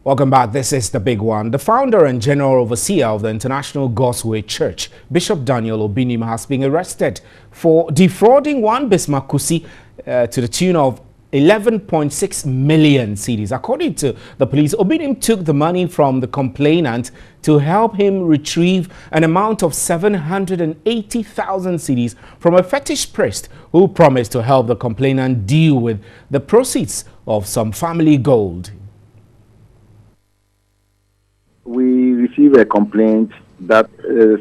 Welcome back. This is the big one. The founder and general overseer of the International Gospel Church, Bishop Daniel Obinim, has been arrested for defrauding one Bismarck Kusi to the tune of 11.6 million cedis. According to the police, Obinim took the money from the complainant to help him retrieve an amount of 780,000 cedis from a fetish priest who promised to help the complainant deal with the proceeds of some family gold. We received a complaint that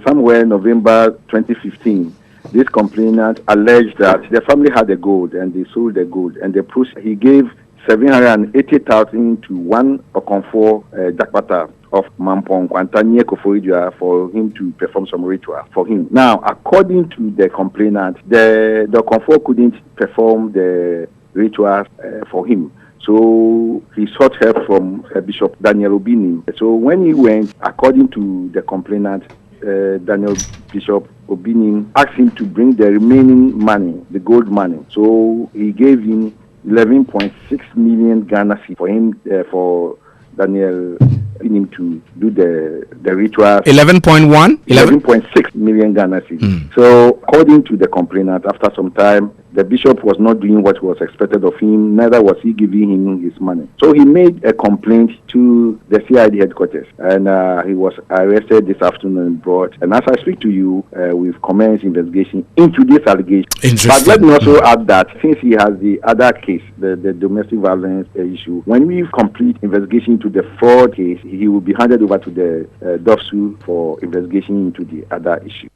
somewhere in November 2015, this complainant alleged that the family had the gold and they sold the gold, and he gave 780,000 to one Okonfo Dakpata of Mampong Kwantanye Koforidua for him to perform some ritual for him. Now, according to the complainant, the Okonfo couldn't perform the ritual for him. So he sought help from Bishop Daniel Obinim. So when he went, according to the complainant, Bishop Obinim asked him to bring the remaining money, the gold money. So he gave him 11.6 million Ghana cedis for him, for Daniel Obinim to do the ritual. 11.1? 11.6 million Ghana cedis. So according to the complainant, after some time, the bishop was not doing what was expected of him, neither was he giving him his money. So he made a complaint to the CID headquarters, and he was arrested this afternoon and brought. And as I speak to you, we've commenced investigation into this allegation. But let me also add that since he has the other case, the domestic violence issue, when we complete investigation into the fraud case, he will be handed over to the DOFSU for investigation into the other issue.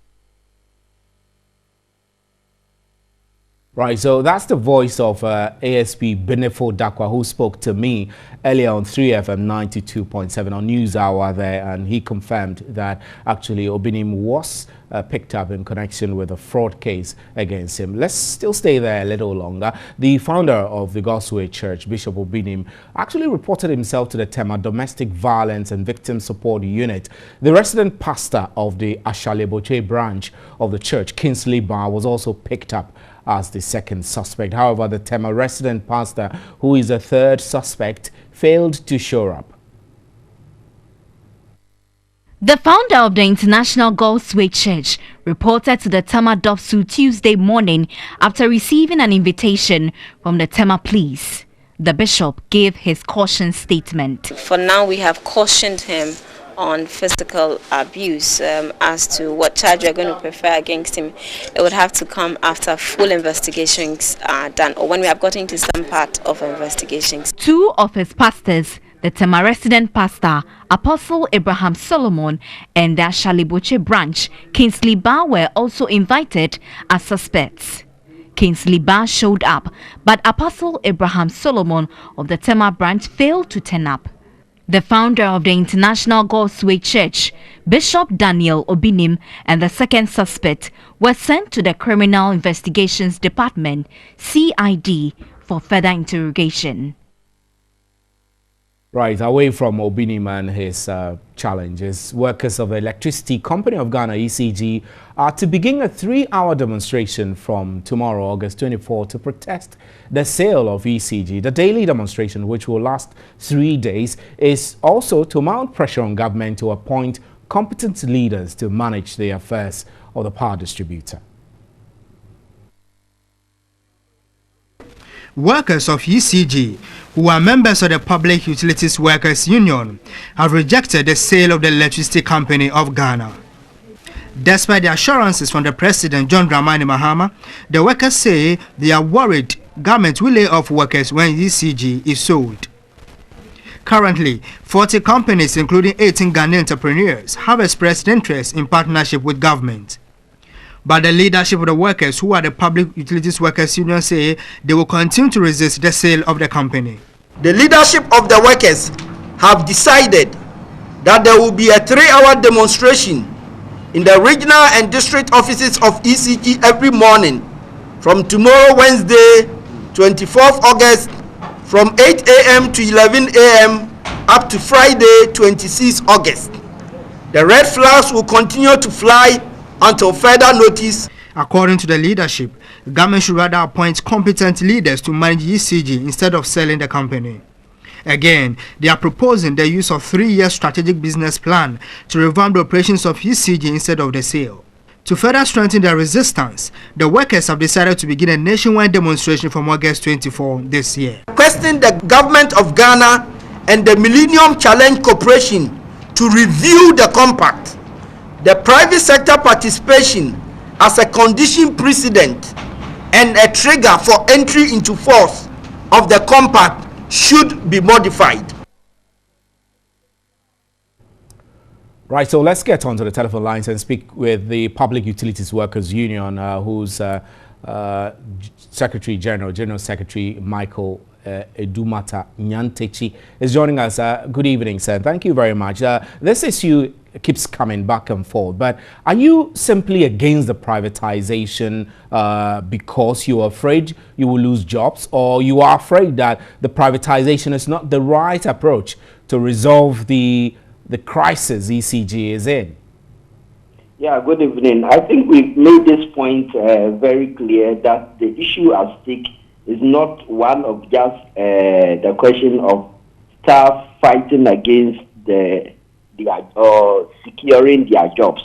Right, so that's the voice of ASP Benefo Dakwa, who spoke to me earlier on 3FM 92.7 on News Hour there, and he confirmed that actually Obinim was picked up in connection with a fraud case against him. Let's still stay there a little longer. The founder of the Gospel Church, Bishop Obinim, actually reported himself to the Tema Domestic Violence and Victim Support Unit. The resident pastor of the Ashaleboche branch of the church, Kingsley Bar, was also picked up as the second suspect. However, the Tema resident pastor, who is a third suspect, failed to show up. The founder of the International Gospel Church reported to the Tema DOFSU Tuesday morning after receiving an invitation from the Tema police. The bishop gave his caution statement. For now, we have cautioned him on physical abuse. As to what charge we're going to prefer against him, it would have to come after full investigations are done, or when we have gotten to some part of investigations. Two of his pastors, the Tema resident pastor, Apostle Abraham Solomon, and the Ashaliboche branch, Kingsley Bar, were also invited as suspects. Kingsley Bar showed up, but Apostle Abraham Solomon of the Tema branch failed to turn up. The founder of the International Gospel Church, Bishop Daniel Obinim, and the second suspect were sent to the Criminal Investigations Department, CID, for further interrogation. Right, away from Obinim and his challenges, workers of the Electricity Company of Ghana, ECG, are to begin a 3-hour demonstration from tomorrow, August 24, to protest the sale of ECG. The daily demonstration, which will last 3 days, is also to mount pressure on government to appoint competent leaders to manage the affairs of the power distributor. Workers of ECG, who are members of the Public Utilities Workers Union, have rejected the sale of the Electricity Company of Ghana. Despite the assurances from the President, John Dramani Mahama, the workers say they are worried government will lay off workers when ECG is sold. Currently, 40 companies, including 18 Ghanaian entrepreneurs, have expressed interest in partnership with government. But the leadership of the workers, who are the Public Utilities Workers Union, say they will continue to resist the sale of the company. The leadership of the workers have decided that there will be a 3-hour demonstration in the regional and district offices of ECG every morning from tomorrow, Wednesday, 24th August, from 8 a.m. to 11 a.m. up to Friday, 26th August. The red flags will continue to fly until further notice. According to the leadership, the government should rather appoint competent leaders to manage ECG instead of selling the company. Again, they are proposing the use of 3-year strategic business plan to revamp the operations of ECG instead of the sale. To further strengthen their resistance, the workers have decided to begin a nationwide demonstration from August 24 this year. Requesting the government of Ghana and the Millennium Challenge Corporation to review the compact. The private sector participation as a condition precedent and a trigger for entry into force of the compact should be modified. Right, so let's get onto the telephone lines and speak with the Public Utilities Workers Union, whose General Secretary Michael Edumata Nyantechi is joining us. Good evening, sir. Thank you very much. This issue keeps coming back and forth, but are you simply against the privatization because you are afraid you will lose jobs, or you are afraid that the privatization is not the right approach to resolve the crisis ECG is in? Yeah, good evening. I think we've made this point very clear that the issue at stake is not one of just the question of staff fighting against securing their jobs.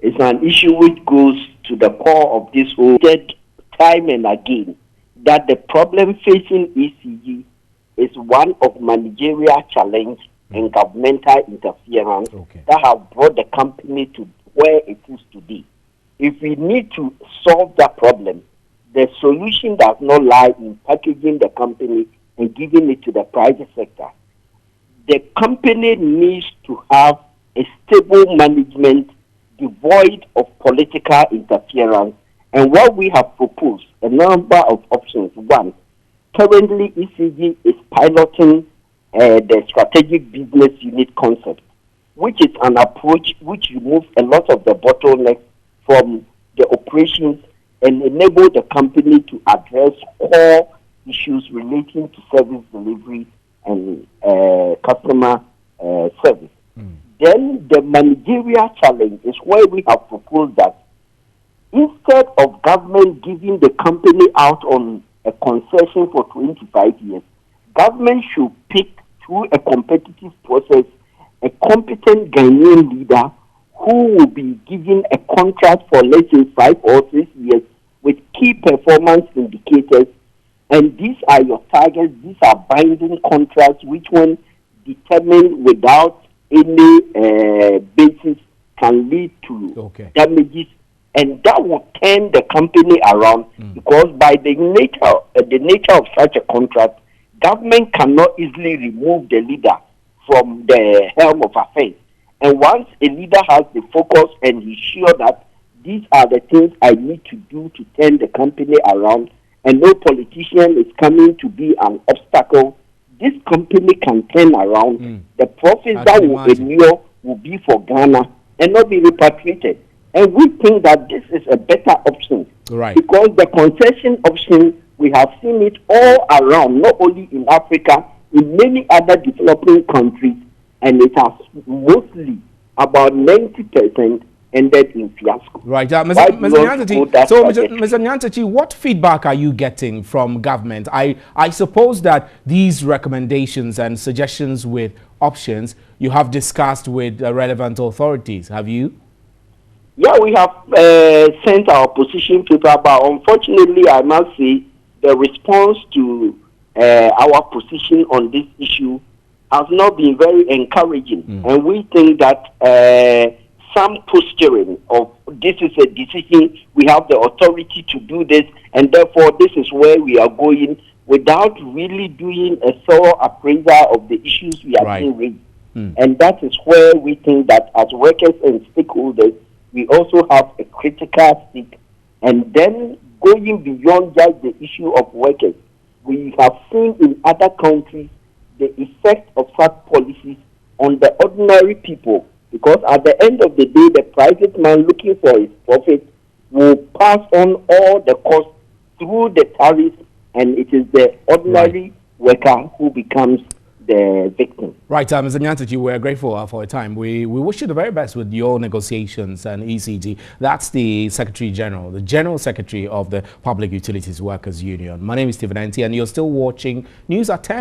It's an issue which goes to the core of this whole time and again, that the problem facing ECG is one of managerial challenge and governmental interference that have brought the company to where it is today. If we need to solve that problem, the solution does not lie in packaging the company and giving it to the private sector. The company needs to have a stable management devoid of political interference. And what we have proposed, a number of options. One, currently ECG is piloting the strategic business unit concept, which is an approach which removes a lot of the bottlenecks from the operations and enable the company to address core issues relating to service delivery and customer service. Then the managerial challenge is where we have proposed that instead of government giving the company out on a concession for 25 years, government should pick through a competitive process a competent Ghanaian leader who will be given a contract for, let's say, 5 or 6 years with key performance indicators. And these are your targets. These are binding contracts which one determined without any basis can lead to damages. And that will turn the company around because by the nature of such a contract, government cannot easily remove the leader from the helm of affairs. And once a leader has the focus and he's sure that these are the things I need to do to turn the company around, and no politician is coming to be an obstacle, this company can turn around. The profits that will endure will be for Ghana and not be repatriated. And we think that this is a better option. Because the concession option, we have seen it all around, not only in Africa, in many other developing countries, and it has mostly about 90% ended in fiasco. Right, Mr. Nyantechi, so Mr. Nyantechi, what feedback are you getting from government? I suppose that these recommendations and suggestions with options you have discussed with relevant authorities, have you? Yeah, we have sent our position paper, but unfortunately, I must say, the response to our position on this issue has not been very encouraging. And we think that some posturing of this is a decision, we have the authority to do this, and therefore this is where we are going, without really doing a thorough appraisal of the issues we are being raised. And that is where we think that as workers and stakeholders, we also have a critical stake. And then going beyond just the issue of workers, we have seen in other countries the effect of such policies on the ordinary people. Because at the end of the day, the private man looking for his profit will pass on all the costs through the tariffs, and it is the ordinary worker who becomes the victim. Right, Mr. Nyantechi, we're grateful for your time. We wish you the very best with your negotiations and ECG. That's the Secretary General, the General Secretary of the Public Utilities Workers Union. My name is Stephen Enti, and you're still watching News at 10.